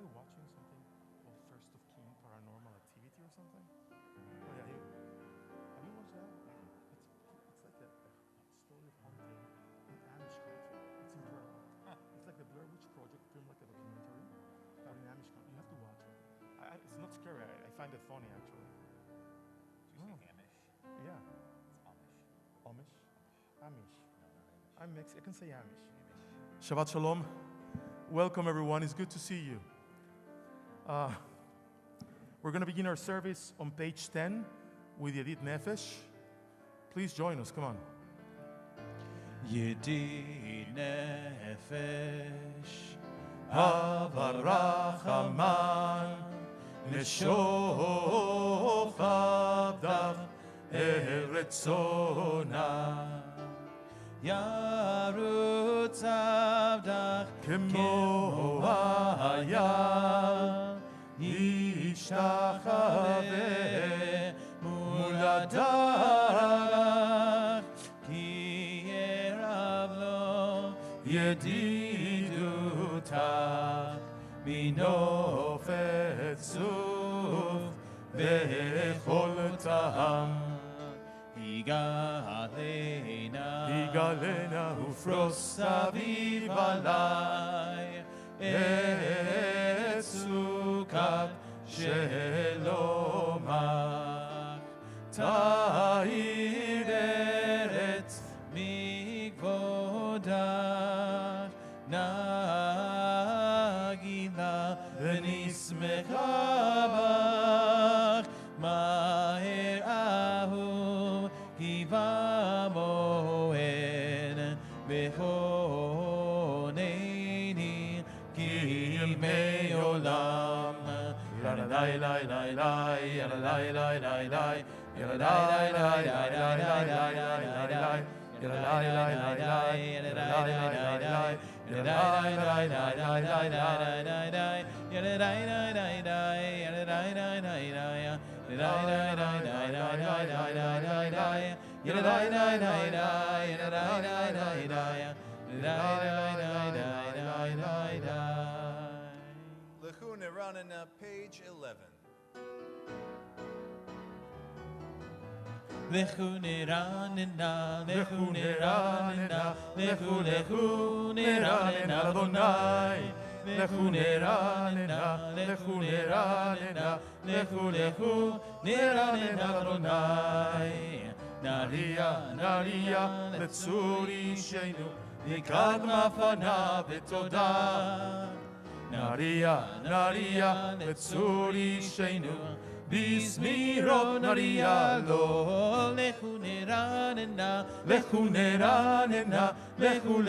started watching something called First of King Paranormal Activity or something. Oh yeah, have you watched that? It's like a story of hunting in Amish country. It's incredible. It's like the Blair Witch Project film, like a documentary, but in Amish country. You have to watch it. It's not scary. I find it funny actually. Did you say Amish? Yeah. It's Amish. Amish? Amish. No, not Amish. I'm Mexican. I can say Amish. Amish. Shabbat Shalom. Welcome everyone. It's good to see you. We're going to begin our service on page 10 with Yedid Nefesh. Please join us. Come on. Yedid Nefesh Avar Rachaman Neshoch Avdach Eretzona Yarutz Avdach Kemo Haya Yishtachaveh Muladach Ki Erav Lo Yedidutach Minofet Suf Vechol Ta'am Higalena Ufros Aviv Alai Et Sukat Shelomach Ta'ir Eretz Mikvodach Nagila V'nismecha bach Ma'er Ahu Kiva Moed Bechoneni Kilmei Olam Yadai lai lai lai Yadai lai lai lai Yadai lai lai lai lai lai Yadai lai lai lai Yadai lai lai lai Yadai lai lai lai Yadai lai lai lai Yadai lai lai lai Yadai lai lai lai Yadai lai lai lai Lechun Iranina, page 11. Lechun Iranina, Lechun Iranina, Lechun Iranina Adonai. Lechun Iranina, Lechun Iranina, Lechun Iranina Adonai. Naria, Naria, Letzuri Sheinu, Nikadma Fana Betoda. Naria, Naria, Letzuri Sheinu, Bismiro Naria Lo. Lechun Iranina, Lechun Iranina, Lechun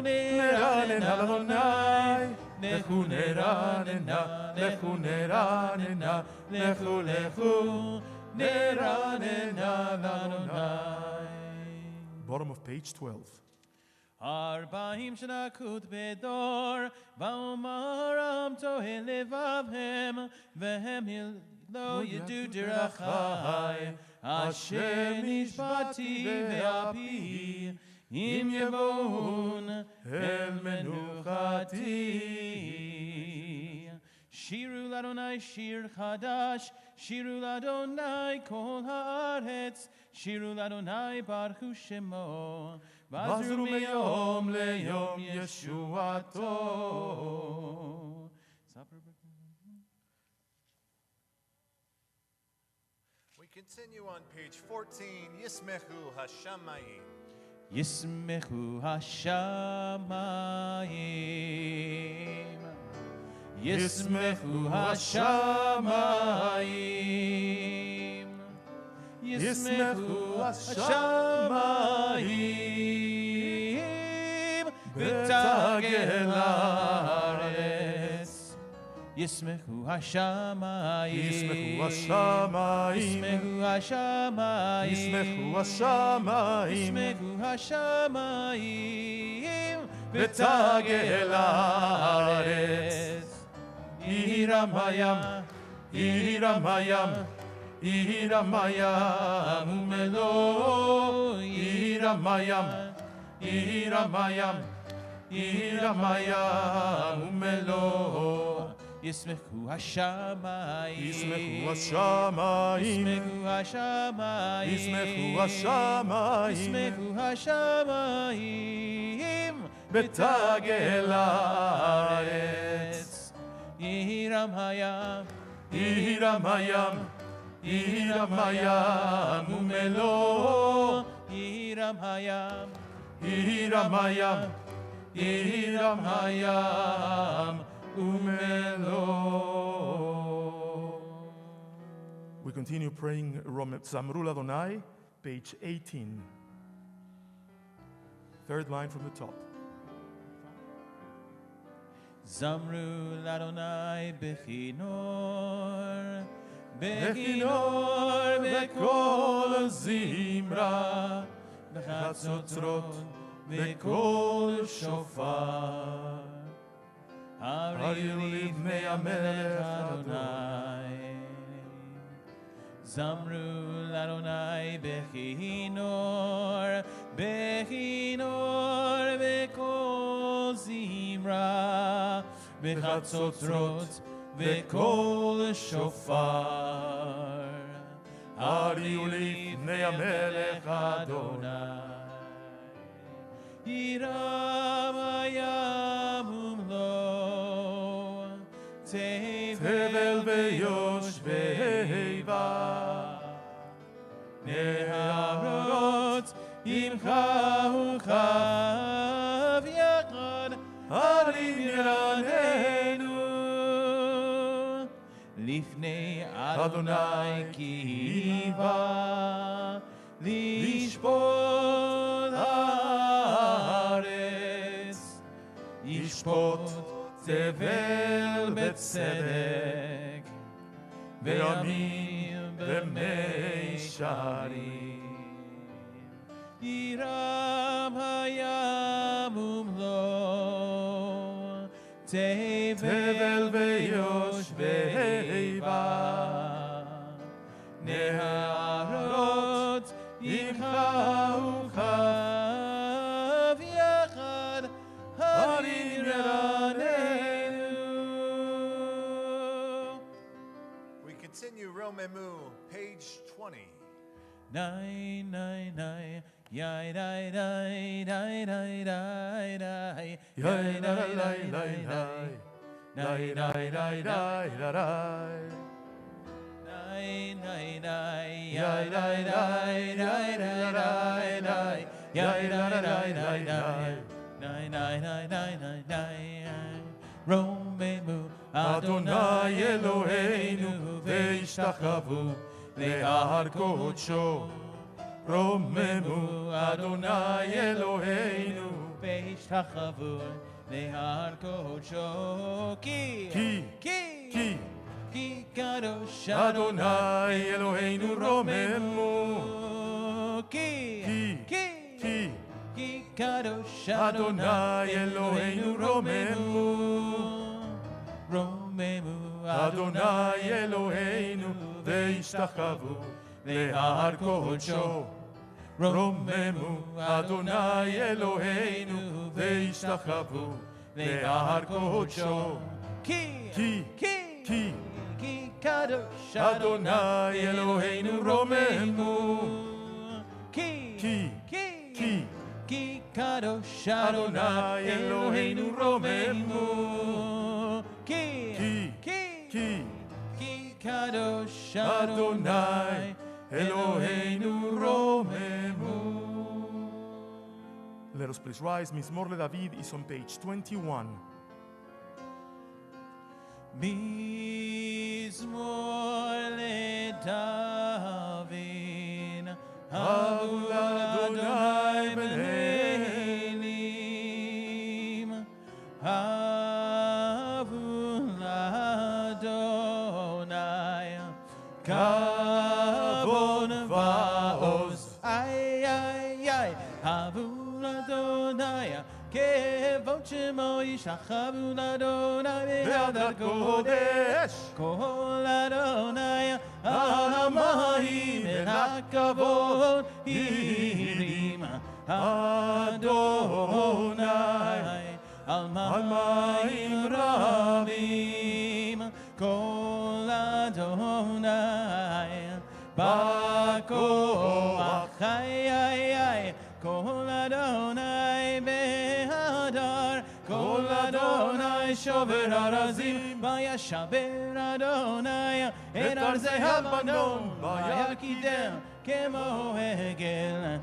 Iranina Adonai. Lechun Iranina, Lechun Iranina, Lechun Iranina Adonai. Bottom of page 12. Arba'im shenakut bedor, va'omaram tohe levavhem, vehem lo yedu derachai, asher nishbati ve'api, im yevon el menuchati. Shiru l'Adonai shir chadash, shiru l'Adonai kol haaretz, shiru l'Adonai baruch shemo. Vazru meyom leyom Yeshuato. We continue on page 14, Yismechu Hashamayim. Yismechu Hashamayim. Yismechu Hashamayim. Yismechu Hashamayim B'tagel haaretz. Yismechu Hashamayim. Yismechu Hashamayim. Yismechu Hashamayim. Yismechu Hashamayim. Yismechu Hashamayim B'tagel haaretz. Iramayam, Iramayam, Iramayam, Umelo, Iramayam, Iramayam, Iramayam, Umelo, ישמחו השמיים, ישמחו השמיים, ישמחו השמיים, ישמחו השמיים, ישמחו השמיים, בתגל הארץ. ירם הים, ירם הים, ירם הים ומלואו, ירם הים, ירם הים, ירם הים ומלואו. We continue praying Zamru Adonai, page 18. Third line from the top. זמרו לאדוני בכינור, בכינור בקול זמרה, בחצוצרות בקול שופר. הריעו לפני המלך אדוני. זמרו לאדוני בכינור, בכינור בקול זמרה, בחצוצרות בקול שופר. הריעו לפני המלך אדוני. ירם הים ומלואו, תבל ויושביבה, נהרות ימחאו כף יחד, הרים ירננו. לפני אדוני כי בא לשפוט הארץ, ישפוט תבל בצדק, וימים במישרים. ירם הים ומלואו, תבל ויושביבה, נהרות ימחאו כף יחד, הרים ירננו. We continue Romemu, page 20. Nai nai nai, yai dai dai dai dai dai dai, yai dai dai dai dai, dai dai dai dai dai. Nai nai nai, yai dai dai dai dai dai dai, yai dai dai dai dai, dai dai dai dai dai dai. Romemu Adonai Eloheinu ve'ishtachavo le'ar kodsho. Romemu Adonai Eloheinu ve'ishtachavo le'ar kodsho. Ki kadosh Adonai Eloheinu romemu. Ki kadosh Adonai Eloheinu romemu. Romemu Adonai Eloheinu ve'ishtachavo le'ar kodsho. Romemu Adonai Eloheinu ve'ishtachavo le'ar kodsho. Ki kadosh Adonai Eloheinu romemu. Ki kadosh Adonai Eloheinu romemu. Ki kadosh Adonai Eloheinu romemu. Let us please rise. Mizmor LeDavid is on page 21. Mizmor LeDavid, Havu Adonai b'nelim, havu Adonai kavod va'oz. Ay, ay, ay, havu Adonai kevod shemo yishachavu Adonai Be'adat kodesh. Kol Adonai al hamayim el hakavod hirim Adonai al mayim ravim בכוח, כל אדוני בהדר, כל אדוני שובר ארזים, וישבר אדוני את ארזי הלבנון, ויקידם כמו עגל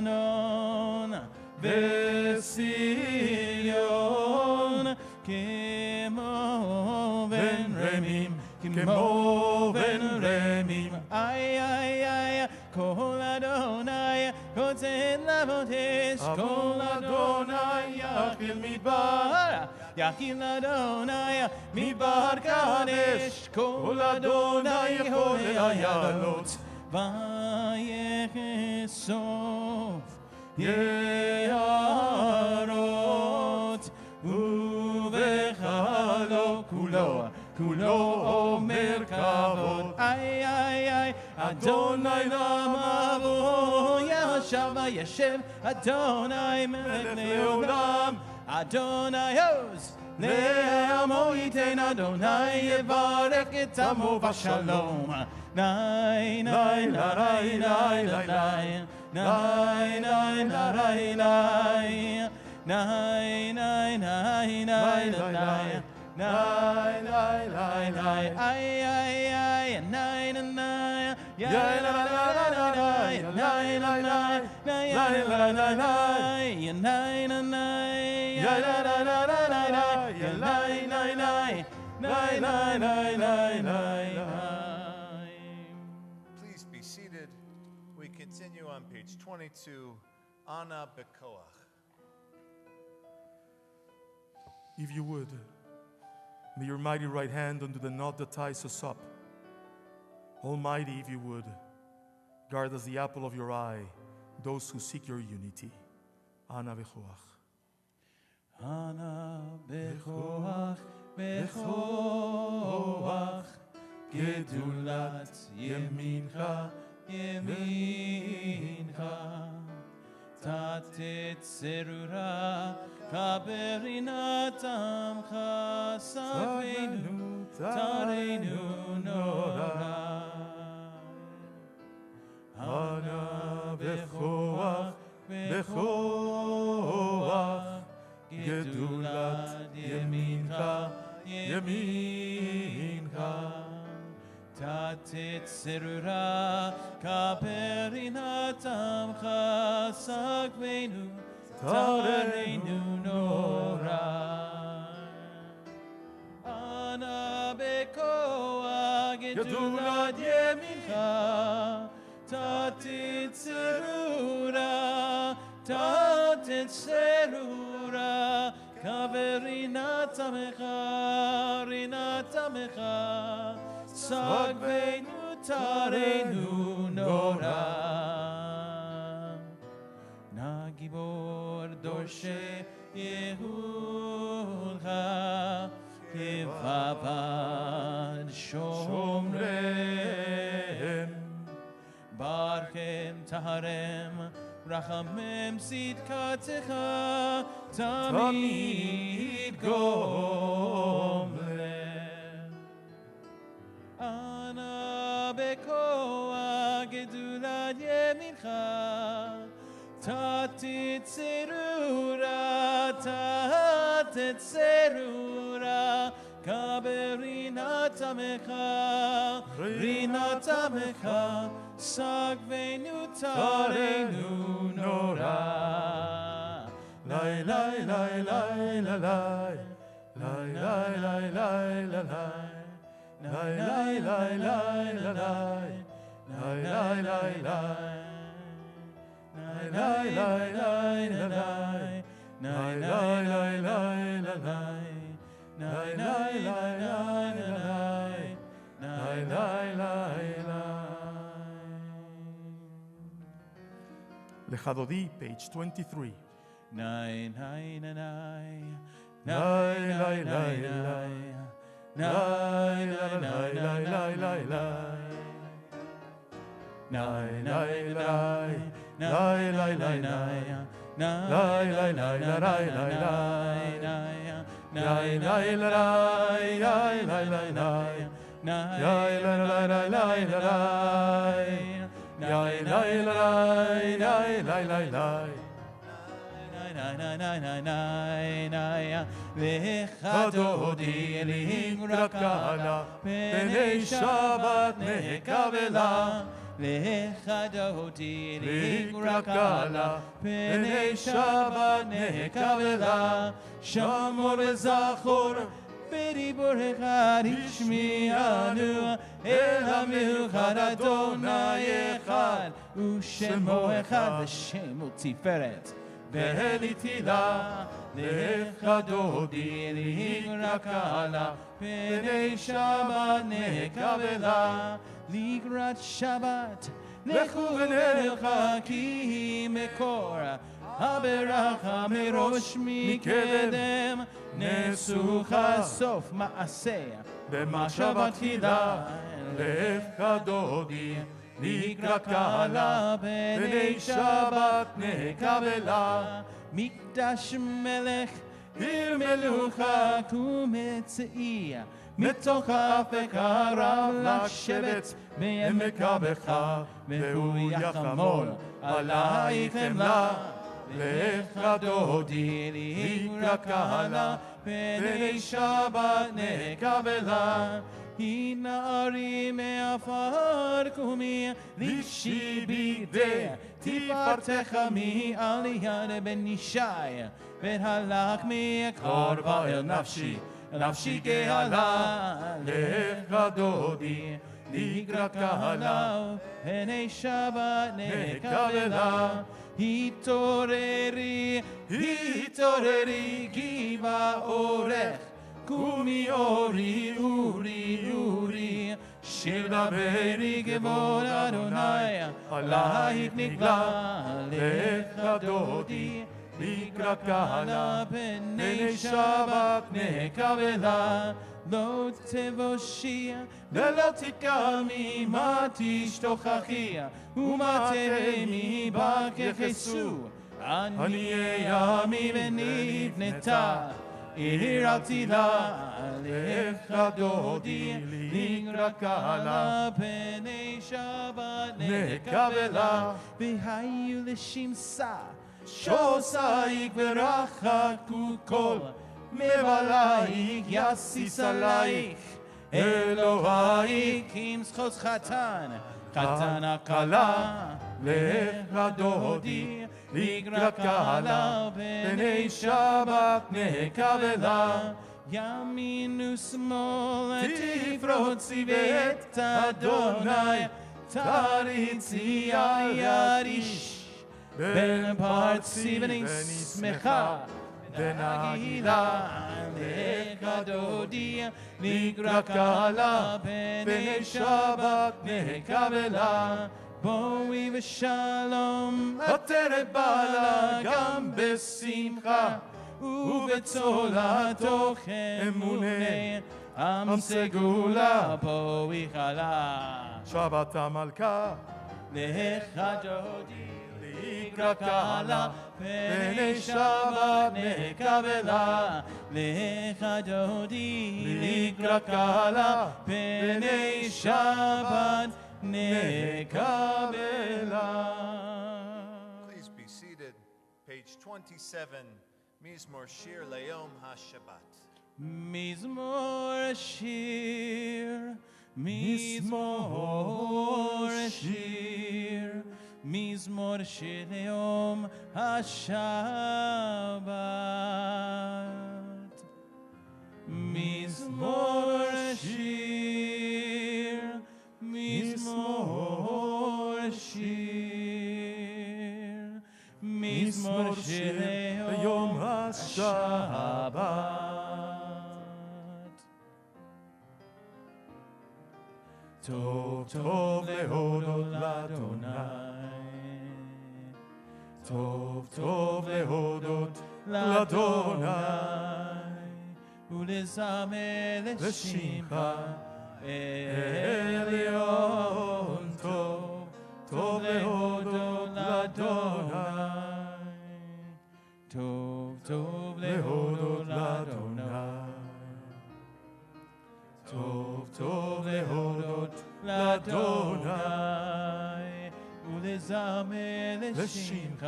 לבנון, וציון כמו בן רמים, כמו בן רמים, כל אדוני כותן לבot אש, כל אדוני יחיל מדבר, יחיל אדוני מדבר קדש, כל אדוני יכול היעלות, ויחשוף יערות, ובחלו כולו אומר כבוד. אדוני למה בו ישב וישב, אדוני מלך לעולם, אדוני עוז לעמו ייתן, אדוני יברך את עמו בשלום. ניי ניי ניי ניי ניי ניי ניי ניי ניי ניי ניי ניי Nay, nay, nay, nay, ay, ay, ay, nay, nay, nay, nay, nay, nay, nay, nay, nay, nay, nay, nay, nay. Please be seated. We continue on page 22, Ana Bekoach. If you would, may your mighty right hand undo the knot that ties us up. Almighty, if you would, guard as the apple of your eye those who seek your unity. Ana Bekoach. Ana Bekoach, Bekoach, Gedulat Yemincha, Yemincha, Tatet Serura, Kaberinat Amcha, Savenu, Tarenu Nora. Ana Bekoach, Bekoach, Gedulat Yemincha, Yemincha, Tatet Serura, Kaberinat Amcha, Savenu, Tarenu Nora. Ana Bekoach, Gedulat Yemincha, Tatet Serura, Tatet Serura, Kaberinat Amecha, Rinat Amecha, Sagvenu Tarenu Nora. Nagibor Dorshe Yehulcha, Kivavad Shomrem, Barchem Taharem, Rachamem Sidkatecha, Tamid Gomlem. Ana Bekoach, Gedulat Yemincha, Tatet Serura, Tatet Serura, Kaberinat Amecha, Rinat Amecha, Sagvenu Tarenu Nora. Lai lai lai lai la lai, lai lai lai lai la lai, lai lai lai lai la lai, lai lai lai lai. Nay, nay, nay, nay, nay, nay, nay, nay, nay, nay, nay, nay, nay, nay, nay, nay, Lechadodi, page 23. nay, nay, nay, nay, nay, nay, nay, nay, nay, nay, nay, nay, nay, nay, nay, nay. Lai lai lai lai, lai lai lai lai lai lai, lai lai lai lai lai lai lai, לך דודי לקרקלה, פני שבת נקבלה. לך דודי לקרקלה, פני שבת נקבלה. שמור וזכור בדיבורך תשמיענו, אל המיוחד אדוני אחד, ושמו אחד ושם ותפארת. ולתהילה לך דודי לקרקלה, פני שבת נקבלה. לקראת שבת לכו ונלכה, כי מקור הברכה מראש מקדם. נסוך סוף מעשה במחשבה תחילה. לך דודי לקרקלה, פני שבת נקבלה. מקדש מלך עיר מלוכה ומצאי, מתוך האפק הרב לשבת בעמק הבכה, והוא יחמול עלייך חמלה. לך דודי לקרקלה, פני שבת נקבלה. הנערי מעפר קומי, לבשי בגדי תפארתך מעל יד בן ישי. והלך מקרבה אל נפשי, נפשי גאלה. לך דודי לקרקלה, פני שבת נקבלה. התעוררי, התעוררי גבעה אורך, קומי אורי, אורי, אורי. שיר דברי גבול אדוני, עלייך נגלה. לך דודי לקרקלה, פני שבת נקבלה. לא תבושי ולא תקמי, מה תשתוכחי ומה תהמי בה ככסו. עניי עמי ונבנתה עיר עתידה. לך דודי לקרקלה, פני שבת נקבלה. והיו לשמשה שוסייך ורחקו כל מבלייך, יסיס עלייך אלוהייך עם סחוס חתן, חתן הכלה. לך דודי לקרקלה, פני שבת נקבלה. ימין ושמאל תפרוצי ואת אדוני תריצי על יד איש. בן פרצי בני שמחה ונגילה. לך דודי לקרקלה, פני שבת נקבלה. בואי ושלום עטרת בעלה, גם בשמחה ובצולה תוך אמונה. עם סגולה בואי חלה, שבת המלכה. לך דודי לקרקלה, פני שבת נקבלה. לך דודי לקרקלה, פני שבת נקבלה. Please be seated. Page 27, Mizmor Shir Le'yom HaShabbat. מזמור שיר, מזמור שיר, מזמור שיר ליום השבת. מזמור שיר, מזמור שיר, מזמור שיר ליום השבת. טוב טוב להודות לאדוני, טוב טוב להודות לאדוני, ולזמר לשמך עליון. טוב טוב להודות לאדוני, טוב טוב להודות לאדוני, טוב טוב להודות להודות לאדוני ולזמר לשמך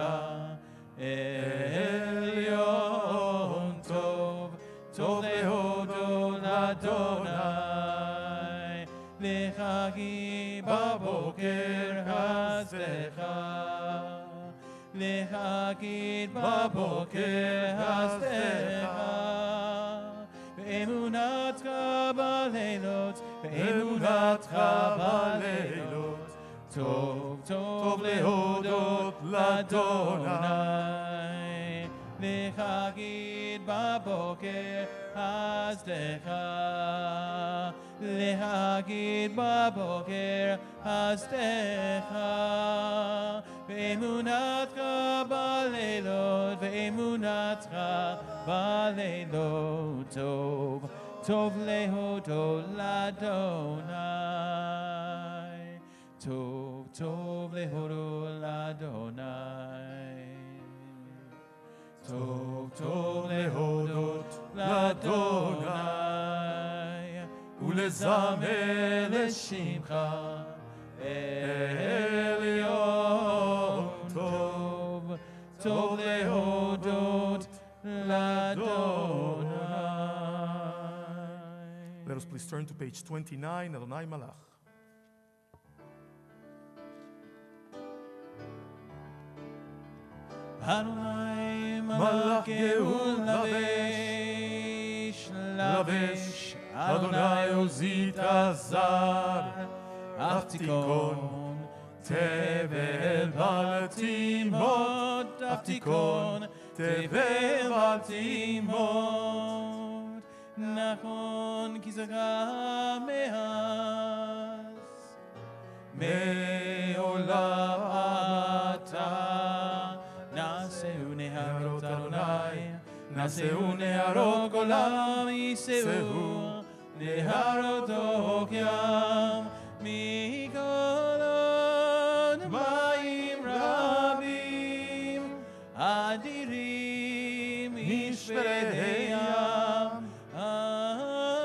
עליון טוב, טוב להודות לאדוני, להגיד בבוקר הסליחה, להגיד בבוקר הסליחה, באמונתך בלילות, באמונתך בלילות, טוב טוב להודות לאדוני, להגיד בבוקר הסליחה, להגיד בבוקר הסליחה, באמונתך בלילות, באמונתך בלילות, טוב טוב להודות לאדוני, טוב טוב להודות לאדוני, טוב טוב להודות לאדוני ולזמר לשמך עליון טוב, טוב להודות לאדוני. Let us please turn to page 29, Adonai Malach. Adonai Malach Geul Lavesh, Lavesh, Adonai Ozit Azar, Aftikon, Tevel Baltimot, Aftikon, Tevel Baltimot, Nachon Kizaka Mehas, Me'olam Ata, Naseu Neharot Adonai, Naseu Neharot Kolam Yiseu, Neharot Okyam, Mikolon Mayim Rabim, Adirim Ishveredeam,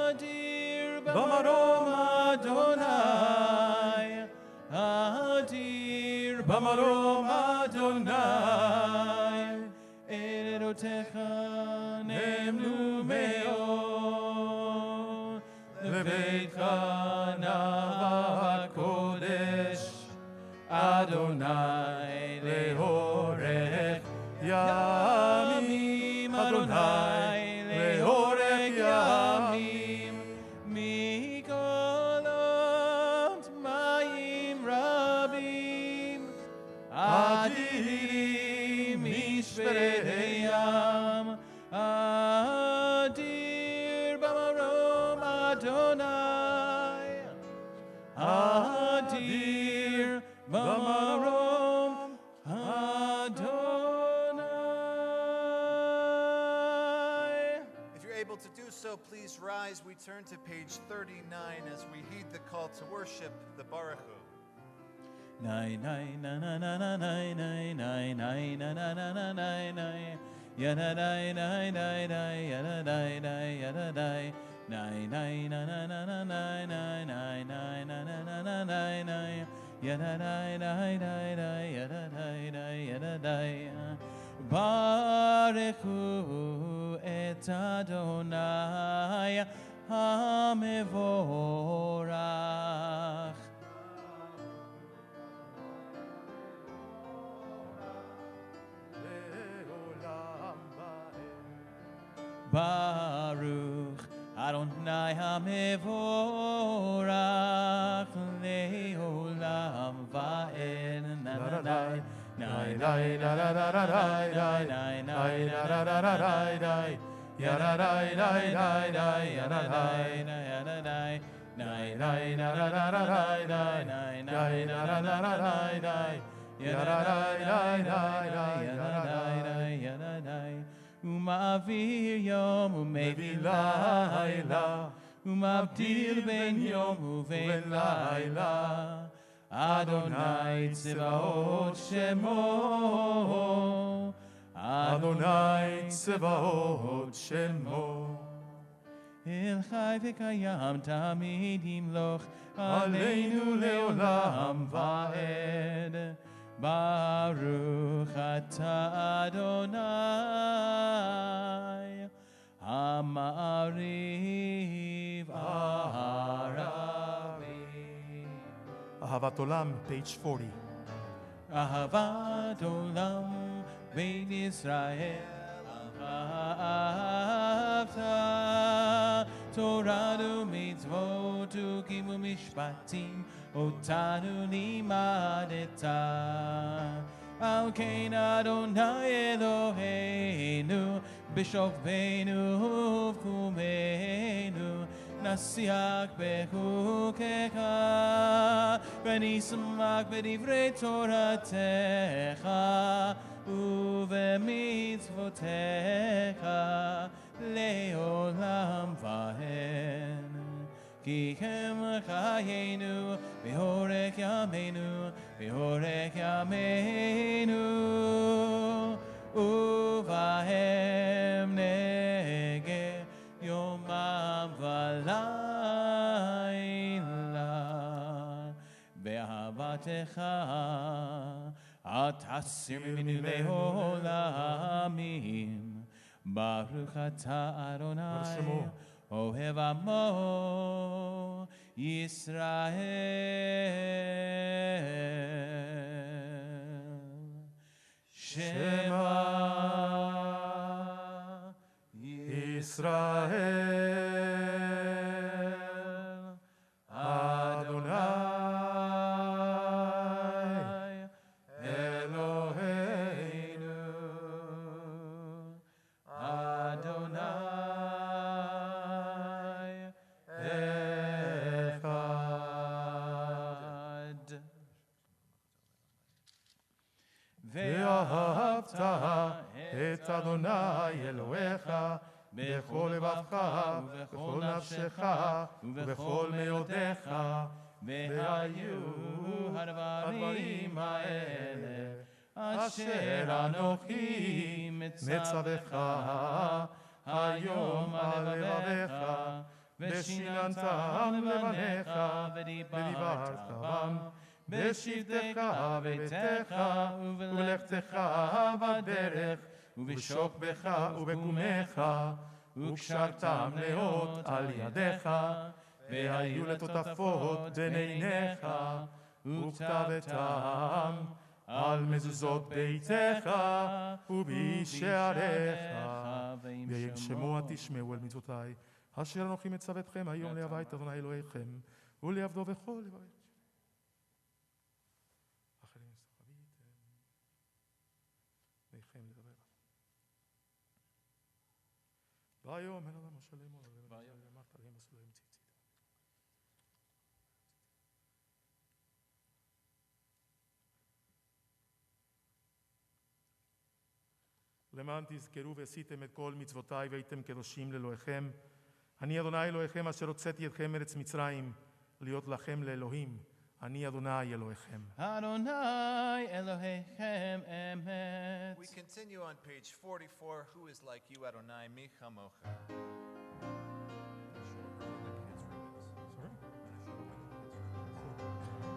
Adir Bamarom Adonai, Adir Bamarom Adonai, Elotecha Nemnu Me'od, Lebeitcha Nava Kodesh, Adonai Leorech Yamim, Adonai Leorech Yamim, Mikolot Mayim Rabim, Adirim Ishveredeam, Adir Bamarom Adonai, Adir Bamarom Adonai. If you're able to do so, please rise. We turn to page 39 as we heed the call to worship the Baruch Hu. Nay nay na na na na nay nay nay nay na na na na nay nay ya na nay nay nay nay ya na nay nay ya na nay nay nay na na na na nay nay nay nay na na na na nay nay ya na nay nay nay nay ya na nay nay ya na nay Barechu et Adonai HaMevorach Baruch Adonai HaMevorach Leolam Va'ed na na na nay nay na na na na nay nay nay nay na na na na nay nay ya na nay nay nay nay ya na nay nay ya na nay nay nay na na na na nay nay nay nay na na na na nay nay ya na nay nay nay nay ya na nay nay ya na nay Umavir yom umevi laila, umavdil ben yom uven laila. Adonai tzevaot shemo, Adonai tzevaot shemo. אל חי וקיים תמיד ימלוך עלינו לעולם ועד. ברוך אתה אדוני המעריב ערבים. אהבת עולם, page 40. אהבת עולם בית ישראל אהבת תורה ומצוות וחוקים ומשפטים אותנו לימדת. על כן אדוני אלוהינו בשוכבנו ובקומנו נשיח בחוקיך ונשמח בדברי תורתך ובמצוותיך לעולם ועד. כי הם חיינו ואורך ימינו ואורך ימינו ובהם נגה יומם ולילה. באהבתך את הסיר ממנו לעולמים. ברוך אתה אדוני אוהב עמו ישראל. שמע ישראל אדוני אלוהינו אדוני ואהבת את אדוני אלוהיך בכל לבבך ובכל נפשך ובכל מאודיך. והיו הדברים האלה אשר אנוכי מצווך היום על לבביך ושיננתם לבניך ודיברת בם בשבתך וביתך ובלכתך בדרך ובשוכבך ובקומך וקשרתם לאות על ידיך והיו לטוטפות בין עיניך וכתבתם על מזוזות ביתך ובשעריך. ויהי שמוע תשמעו אל מצוותיי אשר אנוכי מצווה אתכם היום לאהבה את אדוני אלוהיכם ולעבדו בכל לבבכם. ביום אין אדם השלם עוד אמרת להם מסלולים ציצית. למען תזכרו ועשיתם את כל מצוותיי והייתם קדושים לאלוהיכם. אני אדוני אלוהיכם אשר הוצאתי אתכם מארץ מצרים להיות לכם לאלוהים. אני אדוני אלוהיכם. אדוני אלוהיכם אמת. We continue on page 44. Who is like you, Adonai? Mi chamocha.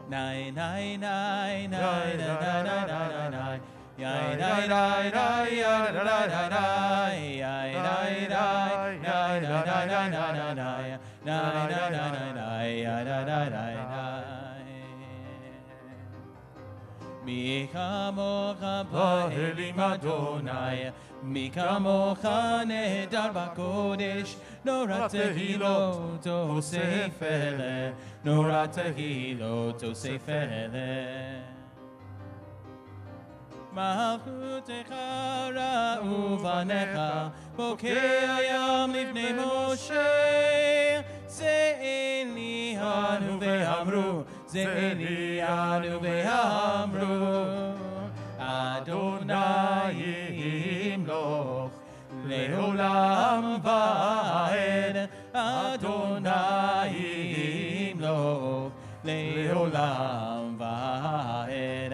Nai nai nai nai nai nai nai nai. Yai nai nai nai nai nai nai. Yai nai nai nai nai nai nai nai. Nai nai nai nai nai nai nai nai. Mi kamocha ba'elim Adonai, mi kamocha nehedar b'kodesh, nora tehilot osef ele, nora tehilot osef ele. Malchutecha ra'u banecha, bokei hayam livnei Moshe, ze'elianu ve'amru, ze'elianu ve'amru, Adonai yimloch le'olam va'ed, Adonai yimloch le'olam va'ed.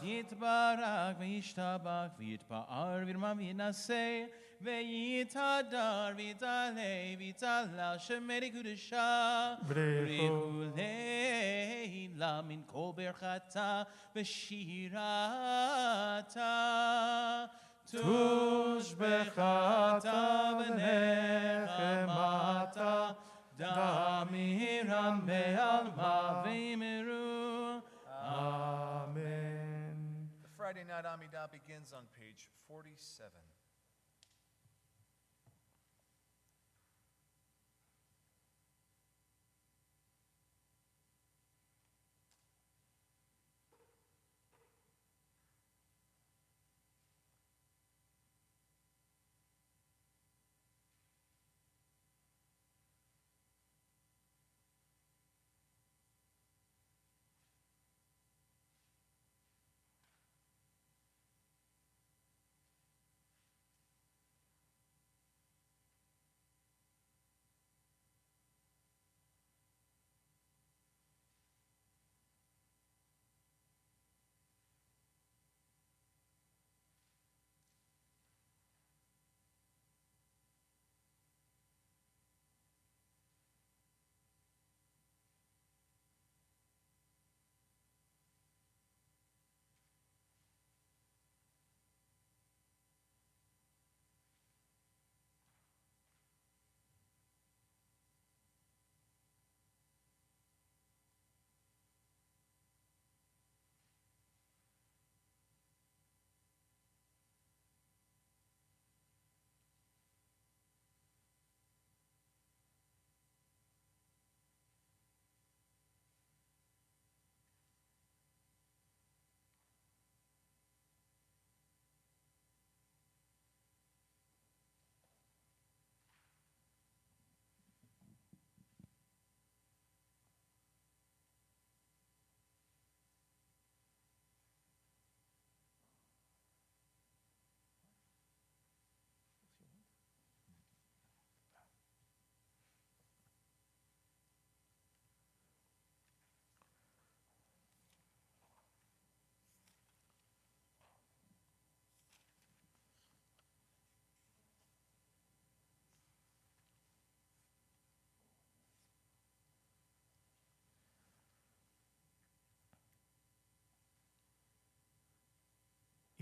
יתברך וישתבח ויתפאר וירומם וינשא ויתהדר ויתעלה ויתעלה שמי קדושה בריחו לילה מן כל ברכתה ושירתה תושבחתה ונחמתה דמירם בעלמה וימרו Amen. The Friday night Amidah begins on page 47.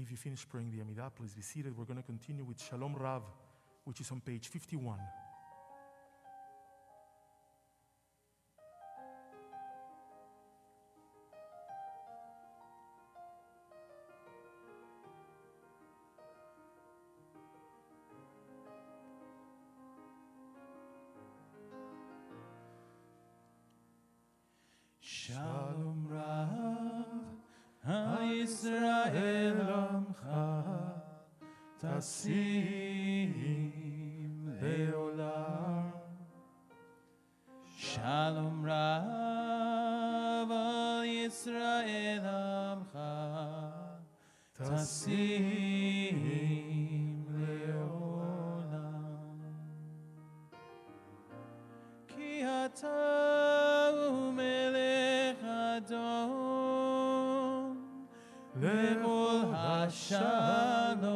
If you finish praying the Amidah, please be seated. We're going to continue with Shalom Rav, which is on page 51. Shalom Rav Yisrael Amcha Tasim Leolam Shalom Rav Yisrael Amcha Tasim Leolam Ki Ata Umelech Adon Le'ol HaShalom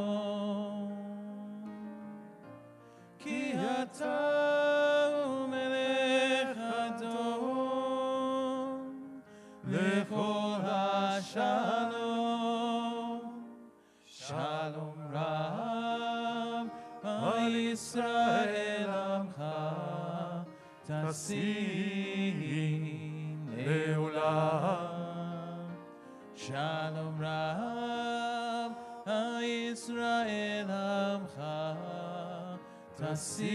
Ki Ata Umelech Adon Le'ol HaShalom Shalom Rav Yisrael Amcha Tasim Le'olam Shalom Rav Yisrael Amcha Tasim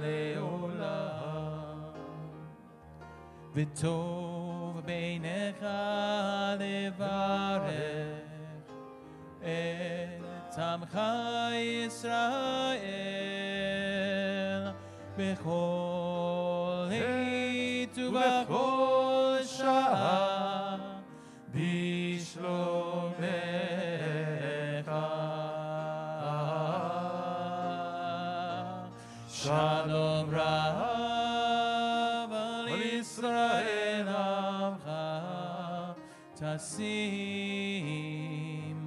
Le'olam V'tov beinecha levarech et Amcha Yisrael b'chol עת ובכל שעה בשלומך שלום רב על ישראל עמך Tasim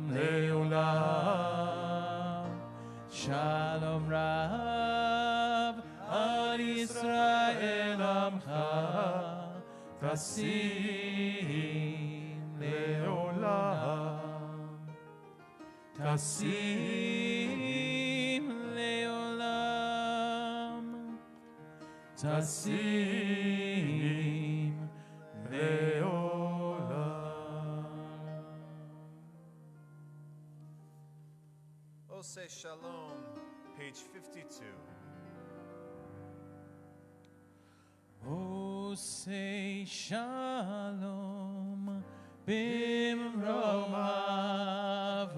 Leolam. Shalom Rav Ad Yisrael Amcha. Tasim Leolam. Tasim Leolam. Tasim Leolam. Ose Shalom, page 52. Oh, say shalom, bimromav,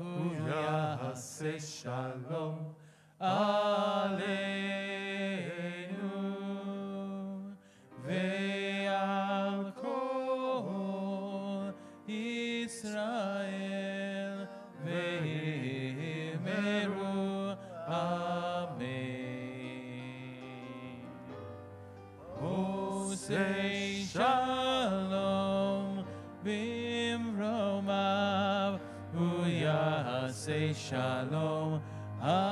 say shalom, aleinu, ve'al kol Israel, ve'emeru, amen. Oh, say shalom, bimromav, say shalom, aleinu,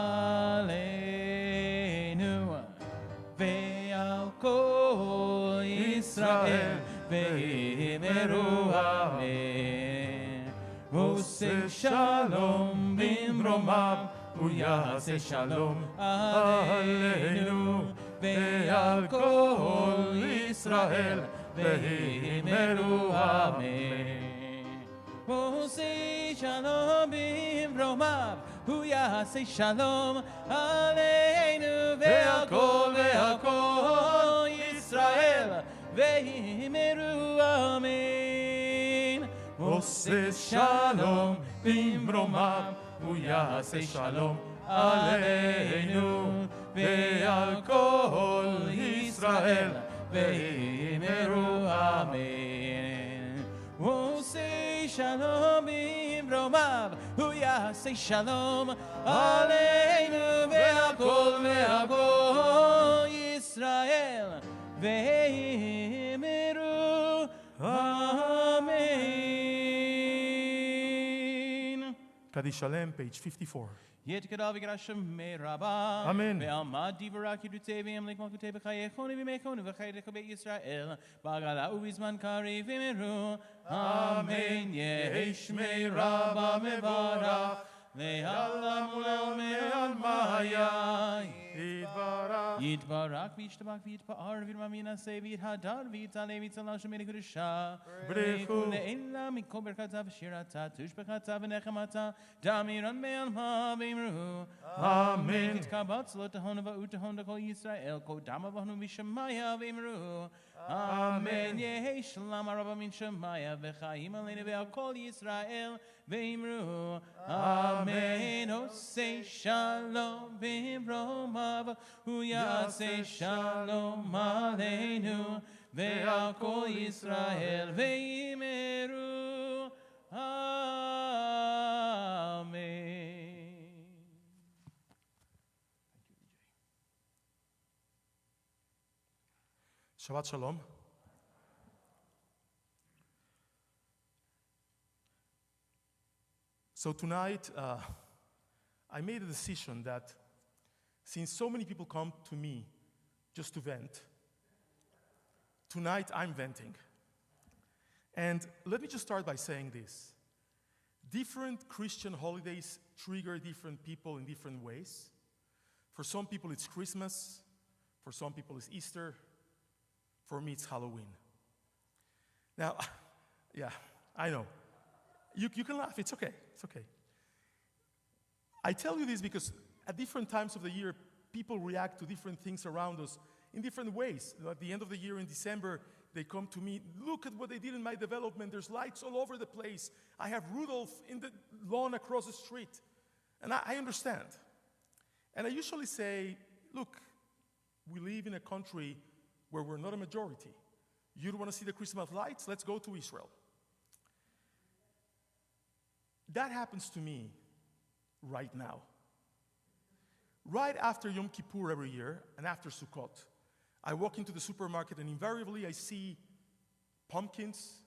ve'al kol Israel, ve'emeru, amen. Oh, say shalom, bimromav, say shalom, aleinu, ve'al kol Israel, ve'emeru, amen. Oh, say shalom bimromav, say shalom, aleinu, ve'al kol Israel, ve'emeru, amen. Oh, say shalom bimromav, say shalom, aleinu, ve'al kol Israel, ve'emeru, amen. Oh, say shalom bimromav, say shalom, aleinu, ve'al kol Israel, ve'emeru, amen. Kaddish Shalem, page 54. Yet Kadavi Grasham me Rabba. Amen. Be'almad divaraki duteviam likmakute b'chayechoni v'mechoni v'chaydecha be'Yisrael. Ba'gala u'bizman kari v'meru. Amen. Yesh me Rabba mevarach. Ve'alam ulel me'almaya. Yitbarak v'yishtabak v'yitpa'ar v'yitmamina se v'yithadar v'yitzaleh v'yitzalal shemini kudusha. Brechu. Le'ela mikol berkata v'shirata tushbechata v'nechemata damiran me'alma v'imru. Amen. Kitkabat zlot tahona v'utahona kol Yisrael kol dama v'honu v'shemaya v'imru. Amen. Yehi shalom araba min shemaya v'chaim aleinu ve'al kol Yisrael v'imru. Amen. Oh, say shalom b'imromav. Say shalom aleinu ve'al kol Yisrael ve'yimeru. Amen. Shabbat Shalom. So tonight, I made a decision that since so many people come to me just to vent, tonight I'm venting. And let me just start by saying this. Different Christian holidays trigger different people in different ways. For some people it's Christmas, for some people it's Easter, for me it's Halloween. Now, yeah, I know. You can laugh, it's okay, it's okay. I tell you this because at different times of the year, people react to different things around us in different ways. At the end of the year in December, they come to me, look at what they did in my development, there's lights all over the place. I have Rudolph in the lawn across the street. And I understand. And I usually say, look, we live in a country where we're not a majority. You don't want to see the Christmas lights? Let's go to Israel. That happens to me right now. Right after Yom Kippur every year and after Sukkot, I walk into the supermarket and invariably I see pumpkins,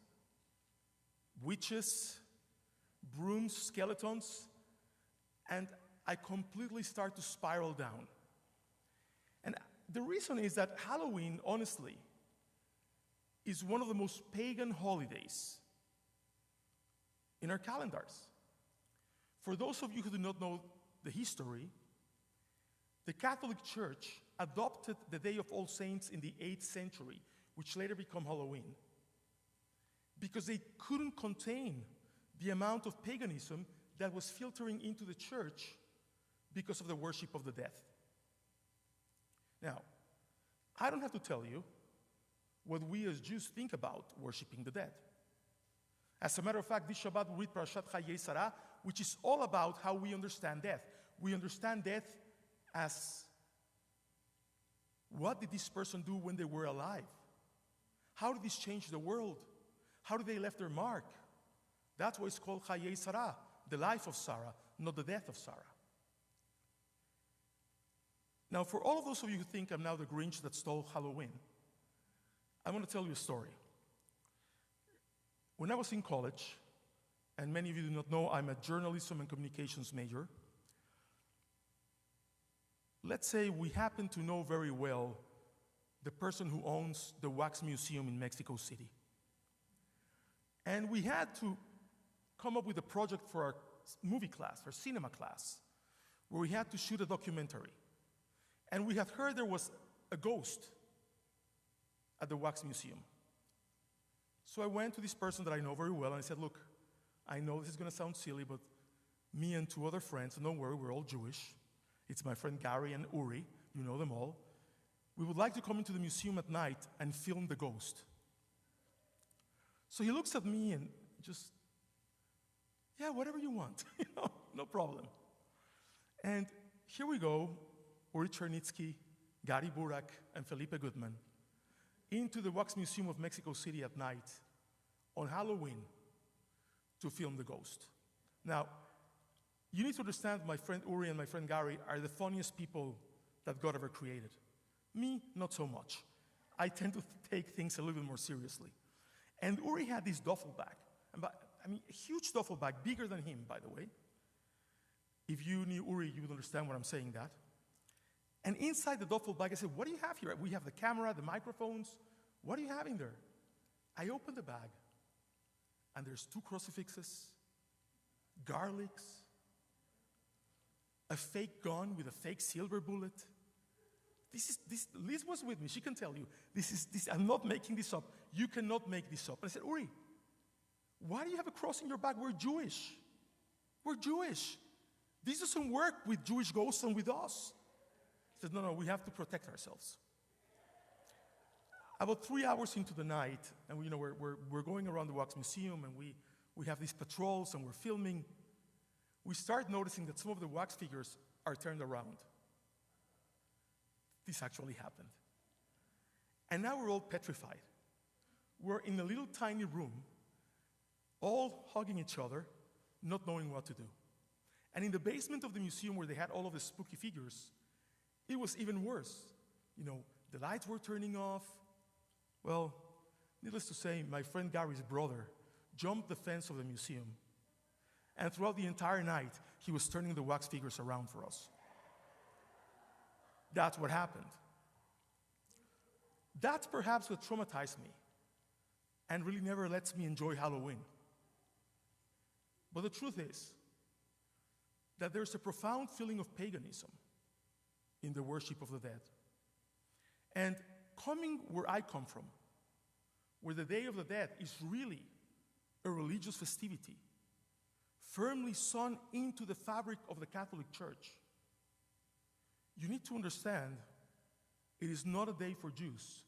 witches, brooms, skeletons, and I completely start to spiral down. And the reason is that Halloween, honestly, is one of the most pagan holidays in our calendars. For those of you who do not know the history, the Catholic Church adopted the Day of All Saints in the 8th century, which later became Halloween, because they couldn't contain the amount of paganism that was filtering into the church because of the worship of the dead. Now, I don't have to tell you what we as Jews think about worshiping the dead. As a matter of fact, this Shabbat we read Parashat Chayei Sarah, which is all about how we understand death. We understand death as, what did this person do when they were alive? How did this change the world? How did they leave their mark? That's why it's called Chayei Sarah, the life of Sarah, not the death of Sarah. Now, for all of those of you who think I'm now the Grinch that stole Halloween, I want to tell you a story. When I was in college, and many of you do not know, I'm a journalism and communications major. Let's say we happen to know very well the person who owns the Wax Museum in Mexico City. And we had to come up with a project for our movie class, our cinema class, where we had to shoot a documentary. And we had heard there was a ghost at the Wax Museum. So I went to this person that I know very well, and I said, look, I know this is going to sound silly, but me and 2 other friends, and don't worry, we're all Jewish. It's my friend Gary and Uri, you know them all. We would like to come into the museum at night and film the ghost. So he looks at me and just, yeah, whatever you want, no problem. And here we go, Uri Chernitsky, Gary Burak, and Felipe Goodman, into the Wax Museum of Mexico City at night on Halloween to film the ghost. Now, you need to understand my friend Uri and my friend Gary are the funniest people that God ever created. Me, not so much. I tend to take things a little bit more seriously. And Uri had this duffel bag. A huge duffel bag, bigger than him, by the way. If you knew Uri, you would understand what I'm saying that. And inside the duffel bag, I said, what do you have here? We have the camera, the microphones. What are you having there? I opened the bag, and there's 2 crucifixes, garlics, a fake gun with a fake silver bullet. Liz was with me. She can tell you. I'm not making this up. You cannot make this up. And I said, Uri, why do you have a cross in your bag? We're Jewish. We're Jewish. This doesn't work with Jewish ghosts and with us. He said, no, we have to protect ourselves. About 3 hours into the night, and we're going around the Wax Museum, and we have these patrols, and we're filming. We start noticing that some of the wax figures are turned around. This actually happened. And now we're all petrified. We're in a little tiny room, all hugging each other, not knowing what to do. And in the basement of the museum where they had all of the spooky figures, it was even worse. The lights were turning off. Well, needless to say, my friend Gary's brother jumped the fence of the museum. And throughout the entire night, he was turning the wax figures around for us. That's what happened. That's perhaps what traumatized me and really never lets me enjoy Halloween. But the truth is that there's a profound feeling of paganism in the worship of the dead. And coming where I come from, where the Day of the Dead is really a religious festivity, firmly sewn into the fabric of the Catholic Church, you need to understand it is not a day for Jews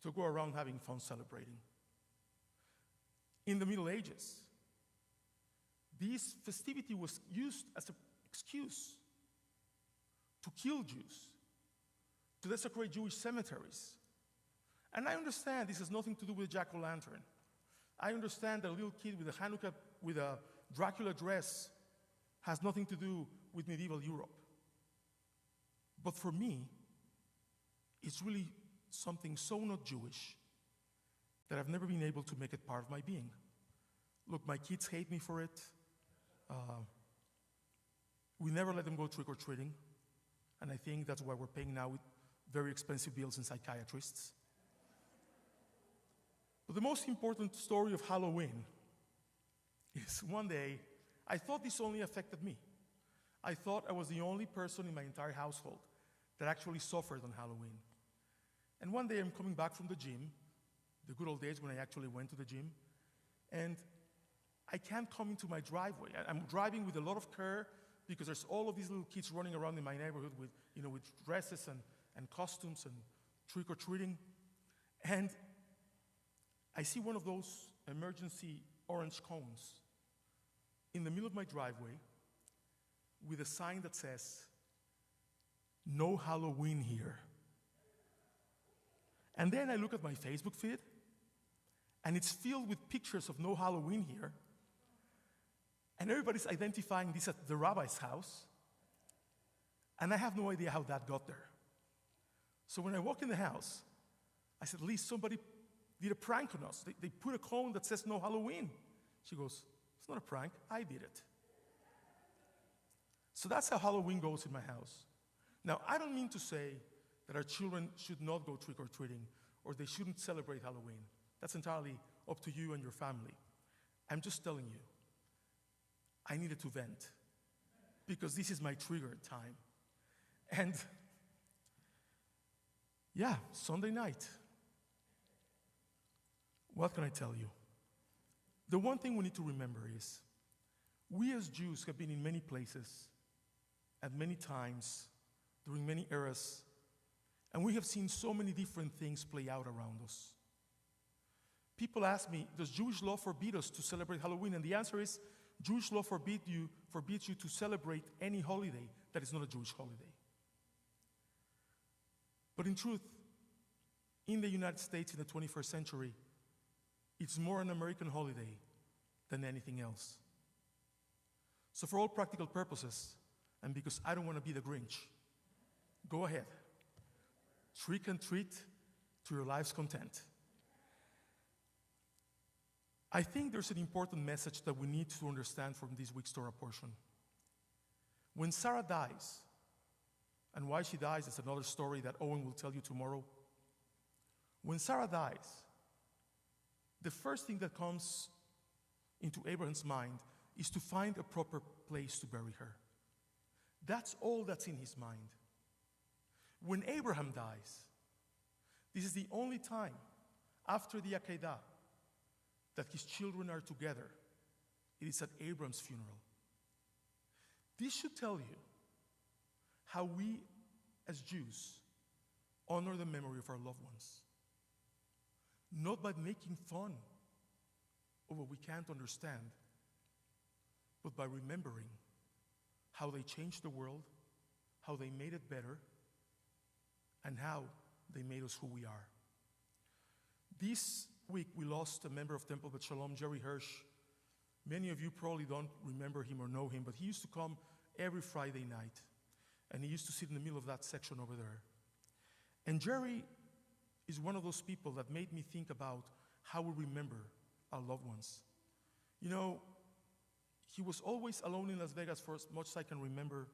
to go around having fun celebrating. In the Middle Ages, this festivity was used as an excuse to kill Jews, to desecrate Jewish cemeteries. And I understand this has nothing to do with jack-o'-lantern. I understand that a little kid with a Hanukkah, with a Dracula dress, has nothing to do with medieval Europe. But for me, it's really something so not Jewish that I've never been able to make it part of my being. Look, my kids hate me for it. We never let them go trick-or-treating. And I think that's why we're paying now with very expensive bills and psychiatrists. But the most important story of Halloween is one day, I thought this only affected me. I thought I was the only person in my entire household that actually suffered on Halloween. And one day I'm coming back from the gym, the good old days when I actually went to the gym, and I can't come into my driveway. I'm driving with a lot of care because there's all of these little kids running around in my neighborhood with dresses and costumes and trick-or-treating. And I see one of those emergency orange cones in the middle of my driveway with a sign that says, "No Halloween here." And then I look at my Facebook feed, and it's filled with pictures of no Halloween here. And everybody's identifying this at the rabbi's house. And I have no idea how that got there. So when I walk in the house, I said, "Liz, somebody did a prank on us. They put a cone that says no Halloween." She goes, "It's not a prank, I did it." So that's how Halloween goes in my house. Now, I don't mean to say that our children should not go trick-or-treating or they shouldn't celebrate Halloween. That's entirely up to you and your family. I'm just telling you, I needed to vent because this is my trigger time. And yeah, Sunday night. What can I tell you? The one thing we need to remember is we as Jews have been in many places at many times during many eras, and we have seen so many different things play out around us. People ask me, does Jewish law forbid us to celebrate Halloween? And the answer is, Jewish law forbids you to celebrate any holiday that is not a Jewish holiday. But in truth, in the United States in the 21st century, it's more an American holiday than anything else. So for all practical purposes, and because I don't want to be the Grinch, go ahead. Trick and treat to your life's content. I think there's an important message that we need to understand from this week's Torah portion. When Sarah dies, and why she dies is another story that Owen will tell you tomorrow. When Sarah dies, the first thing that comes into Abraham's mind is to find a proper place to bury her. That's all that's in his mind. When Abraham dies, this is the only time after the Akedah that his children are together. It is at Abraham's funeral. This should tell you how we as Jews honor the memory of our loved ones. Not by making fun of what we can't understand, but by remembering how they changed the world, how they made it better, and how they made us who we are. This week, we lost a member of Temple Beth Sholom, Jerry Hirsch. Many of you probably don't remember him or know him, but he used to come every Friday night, and he used to sit in the middle of that section over there. And Jerry is one of those people that made me think about how we remember our loved ones. You know, he was always alone in Las Vegas for as much as I can remember.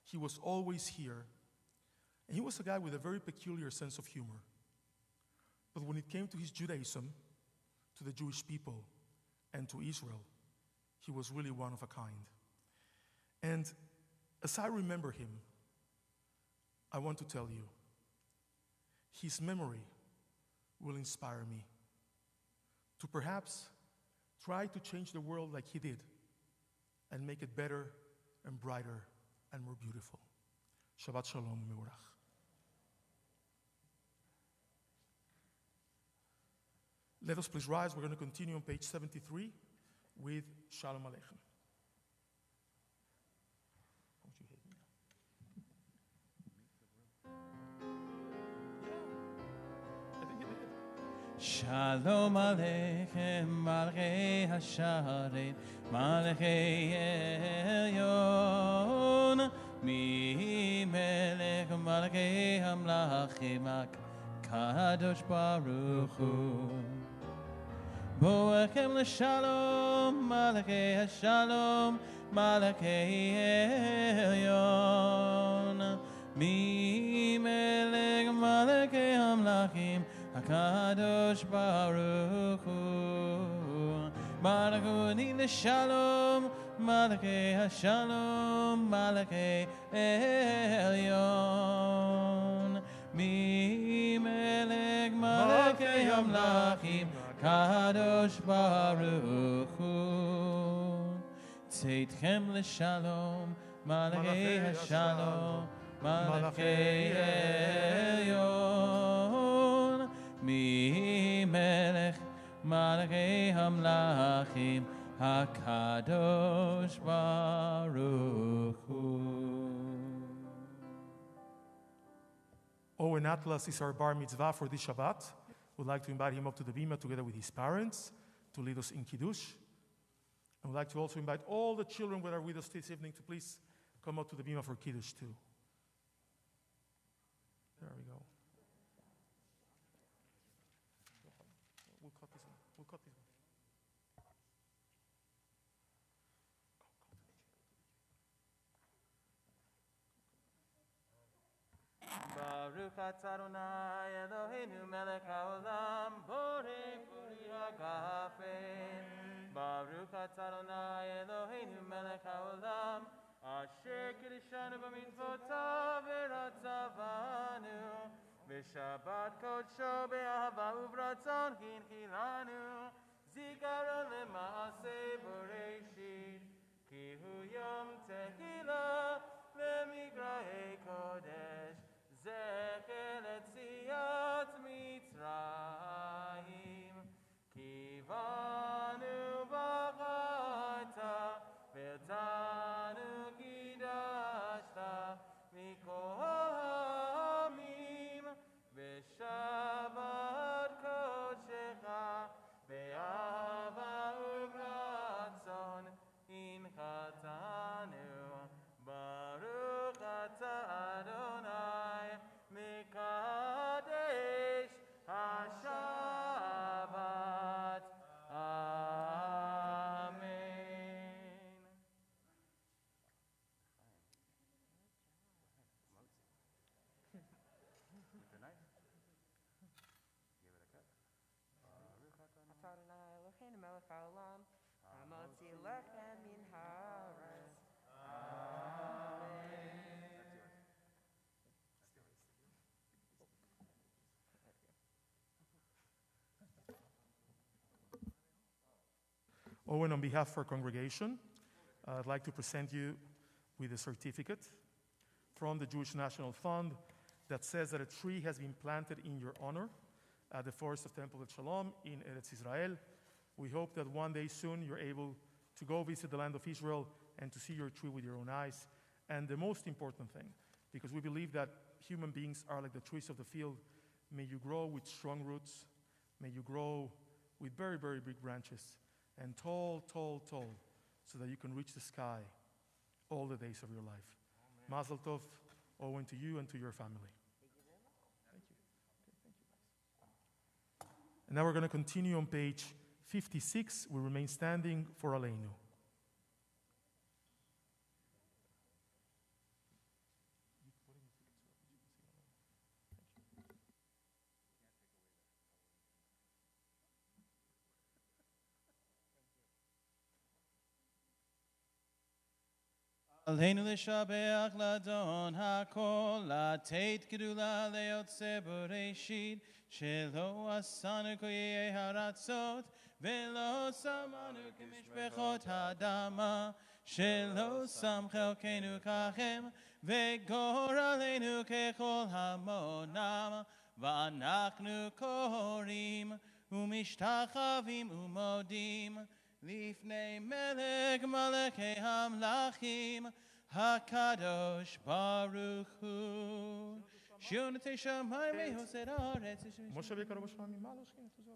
He was always here. And he was a guy with a very peculiar sense of humor. But when it came to his Judaism, to the Jewish people, and to Israel, he was really one of a kind. And as I remember him, I want to tell you, his memory will inspire me to perhaps try to change the world like he did and make it better and brighter and more beautiful. Shabbat Shalom Mevorach. Let us please rise. We're going to continue on page 73 with Shalom Aleichem. Don't you hate me? Yeah, I think it did. Shalom Aleichem, Malchei Hasharet, Malchei Elyon, Mi Melech Malchei Hamlachim, Kadosh Baruch Hu. Boechem l'shalom, Malachei HaShalom, Malachei Elyon. Mi melech Malachei Hamlachim, HaKadosh Baruch Hu. Baruch Hu ni l'shalom, Malachei HaShalom, Malachei Elyon. Mi melech Malachei Hamlachim, Kadosh Baruch Hu. Tzedchem l'shalom, Malachei HaShalom, Malachei Elyon. Mi melech Malachei Hamlachim, HaKadosh Baruch Hu. Owen Atlas is our bar mitzvah for this Shabbat. We'd like to invite him up to the bima together with his parents to lead us in Kiddush. And we'd like to also invite all the children that are with us this evening to please come up to the bima for Kiddush too. There we go. We'll cut this one. We'll cut this one. Baruch atah Adonai Eloheinu melech haolam borei puri hagafen. Baruch atah Adonai Eloheinu melech haolam asher kiddushanu b'mitzvotav v'ratzavanu v'shabbat kodsho be'ahava u'v'ratzon hinchilanu zikaron lema'aseh Bereshit ki hu yom tehillah v'mikrahei kodesh Zecher Etziat Mitzrayim Kivanu B'chata V'tanu Kidashta Mikol Ha'amim V'shabbat Kodshecha Be'ahava u'v'ratzon Hinchatanu Baruch atah Adonai Mekadesh HaShabbat. Amen. Adonai Eloheinu melech haolam, hamotzi lechem min haaretz. Owen, on behalf of our congregation, I'd like to present you with a certificate from the Jewish National Fund that says that a tree has been planted in your honor at the forest of Temple Beth Sholom in Eretz Israel. We hope that one day soon you're able to go visit the land of Israel and to see your tree with your own eyes. And the most important thing, because we believe that human beings are like the trees of the field, may you grow with strong roots, may you grow with very, very big branches, and tall, tall, tall, so that you can reach the sky all the days of your life. Mazel tov, Owen, to you and to your family. Thank you. Okay, thank you, guys. And now we're going to continue on page 56. We remain standing for Aleinu. Aleinu l'shabeach l'adon hakol, לתת גדולה ליוצא בראשית, שלא עשנו כיהי הרצות, ולא שמנו כמשפחות האדמה, שלא שם חלקנו ככם, וגורלנו ככל המונם, ואנחנו קוראים ומשתחווים ומודים, לפני מלך מלכי המלכים, הקדוש ברוך הוא. שיונתי שמיים ויוסד הארץ. משה ויקרא בשמיים ממעלה שכינה תזור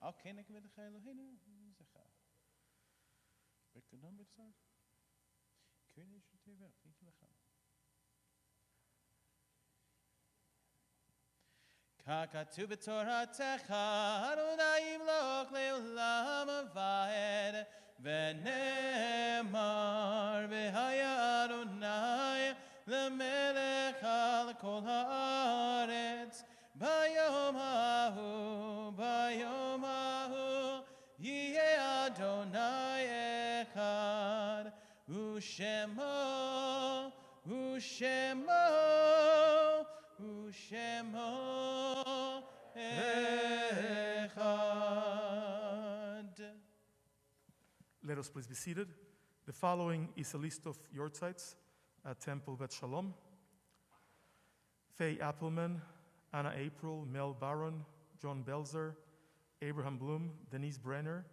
Al ken ik met de Eloheinu zega. Bekendam met zag. Kun je het wel? Ik wil gaan. ככתוב בתורתך, אדוני ימלוך לעולם ועד, ונאמר, והיה אדוני למלך על כל הארץ, ביום ההוא, יהיה אדוני אחד, ושמו אחד. Let us please be seated. The following is a list of yortzites at Temple Beth Sholom. Faye Appleman, Anna April, Mel Barron, John Belzer, Abraham Bloom, Denise Brenner,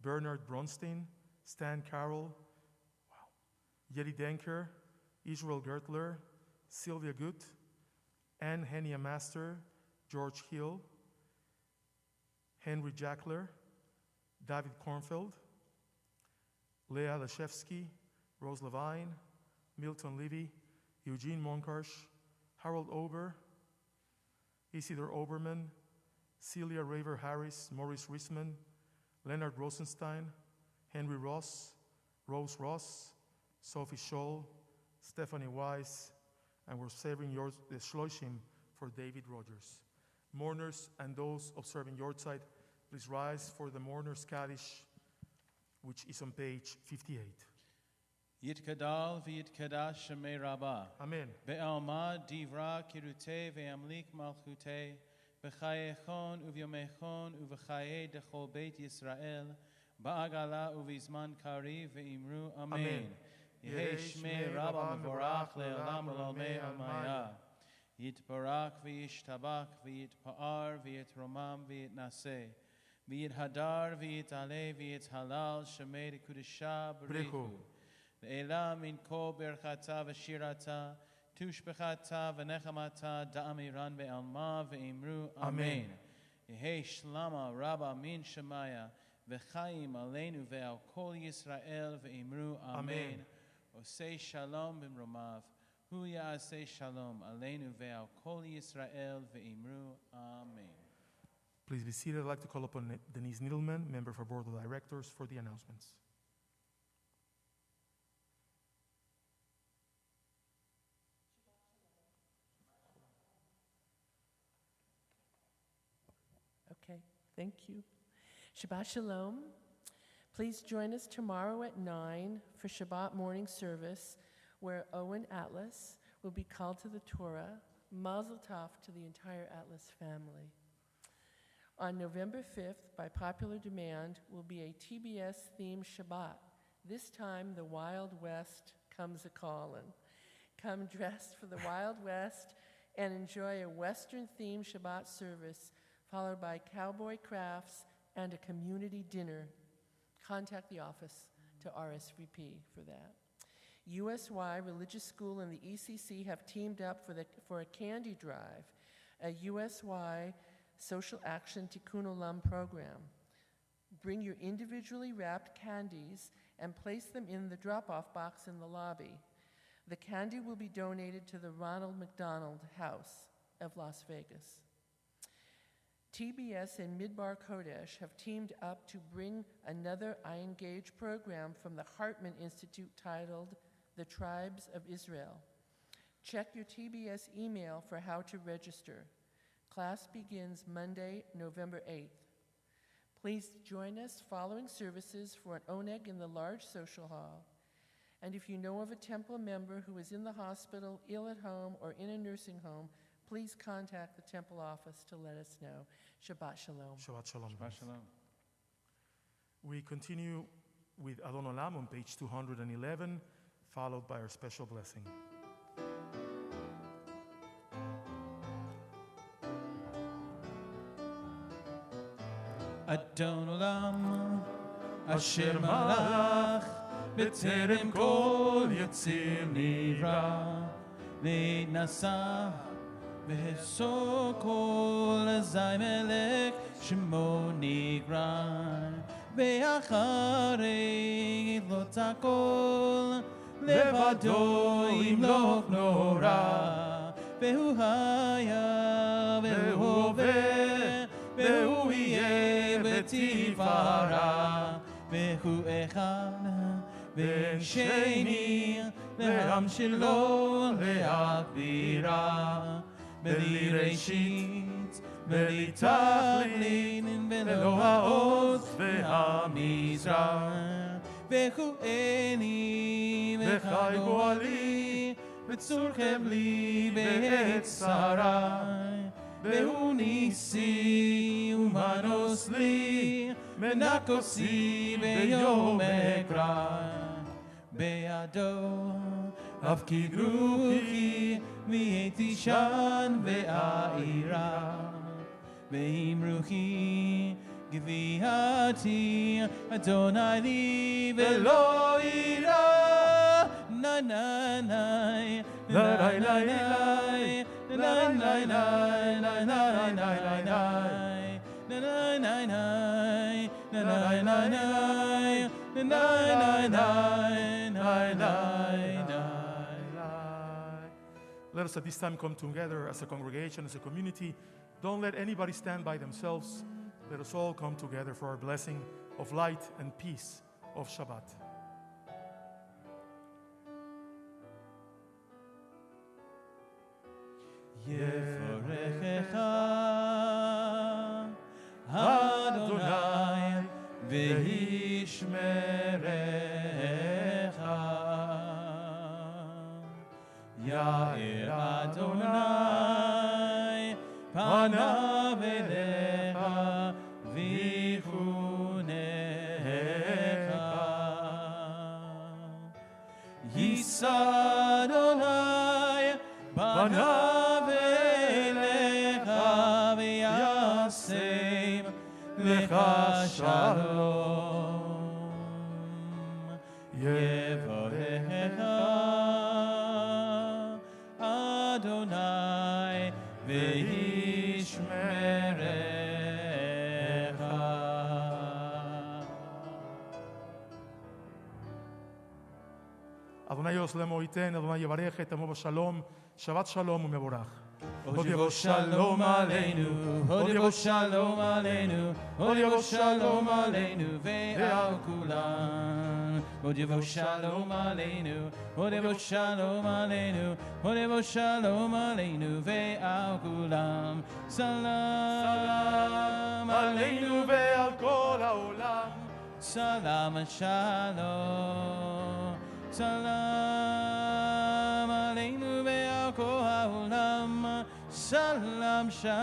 Bernard Bronstein, Stan Carroll, Yeti Denker, Israel Gertler, Sylvia Gut, Anne Henia Master, George Hill, Henry Jackler, David Kornfeld, Leah Lashevsky, Rose Levine, Milton Levy, Eugene Monkarsh, Harold Ober, Isidor Oberman, Celia Raver Harris, Maurice Risman, Leonard Rosenstein, Henry Ross, Rose Ross, Sophie Scholl, Stephanie Weiss, and we're saving the Shloshim for David Rogers. Mourners and those observing Yortzeit, please rise for the Mourners Kaddish, which is on page 58. יתגדל ויתקדש שמי רבה. Amen. בעלמא דברה קירותי וימליך מלכותי, בחייכון וביומכון ובחיי דכל בית ישראל, בעגלה ובזמן קריב ואמרו אמן. יהי שמי רבה מבורך לעולם ולעולמי עלמיה. יתברך וישתבח ויתפאר ויתרומם ויתנשא. ויתהדר ויתעלה ויתהלל שמי לקודשה בריחו. לעילה מן כל ברכתה ושירתה, תושבחתה ונחמתה דאמירן בעלמה ואמרו אמן. יהי שלמה רבה מן שמיה וחיים עלינו ועל כל ישראל ואמרו אמן. עושה שלום במרומיו, הוא יעשה שלום עלינו ועל כל ישראל ואמרו אמן. Please be seated. I'd like to call upon Denise Needleman, member of our board of directors, for the announcements. Okay, thank you. Shabbat Shalom. Please join us tomorrow at 9 for Shabbat morning service, where Owen Atlas will be called to the Torah. Mazel tov to the entire Atlas family. On November 5th, by popular demand, will be a TBS-themed Shabbat. This time, the Wild West comes a-callin'. Come dressed for the Wild West and enjoy a Western-themed Shabbat service, followed by cowboy crafts and a community dinner. Contact the office to RSVP for that. USY Religious School and the ECC have teamed up for a candy drive, a USY Social Action Tikkun Olam program. Bring your individually wrapped candies and place them in the drop-off box in the lobby. The candy will be donated to the Ronald McDonald House of Las Vegas. TBS and Midbar Kodesh have teamed up to bring another I Engage program from the Hartman Institute titled The Tribes of Israel. Check your TBS email for how to register. Class begins Monday, November 8th. Please join us following services for an oneg in the large social hall. And if you know of a temple member who is in the hospital, ill at home, or in a nursing home, please contact the temple office to let us know. Shabbat Shalom. Shabbat Shalom. Shabbat shalom. We continue with Adon Olam on page 211, followed by our special blessing. אדון עולם אשר מלך בטרם כל יציר נברא להתנשא והפסו כל אזי מלך שמו נקרא ואחרי לא הכל לבדו ימלוך נורא והוא היה והוא הווה, והוא יהיה בתפארה, והוא אחד ואין שני, לעם שלו להכבירה, בלי ראשית, בלי תכלית, ולא העוז והמזרח, והוא עיני וחי גואלי, וצור חבלי בעת צרי, והוא ניסי ומנוס לי, מנקוסי ביום אקרא, בידו אף כגרוכי, והייתי שן ואירה, ואמרוכי גביעתי, אדוני לי ולא אירא, נאי נאי נאי נאי נאי נאי נאי נאי נאי נאי נאי. Let us at this time come together as a congregation, as a community. Don't let anybody stand by themselves. Let us all come together for our blessing of light and peace of Shabbat. יברכך אדוני וישמרך, יאר אדוני פניו אליך ויחונך, יישא אדוני פניו אליך ויעשה לך שלום, יברכך אדוני וישמרך. אדוני יוסלמו ייתן, אדוני יברך את עמו בשלום, שבת שלום ומבורך. עוד יבוא שלום עלינו, עוד יבוא שלום עלינו, עוד יבוא שלום עלינו ועל כולם. עוד יבוא שלום עלינו, עוד יבוא שלום עלינו, עוד יבוא שלום עלינו ועל כולם. סלאם עלינו ועל כל העולם, סלאם שלום, סלאם עלינו ועל כל העולם, סלאם שלום.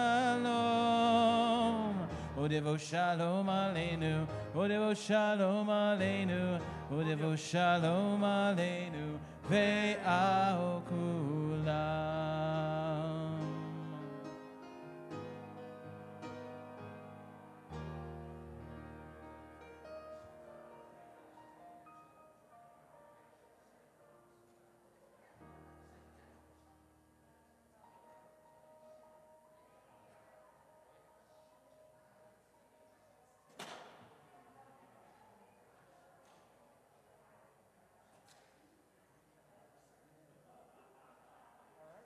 עוד יבוא שלום עלינו, עוד יבוא שלום עלינו, עוד יבוא שלום עלינו ועל כולם.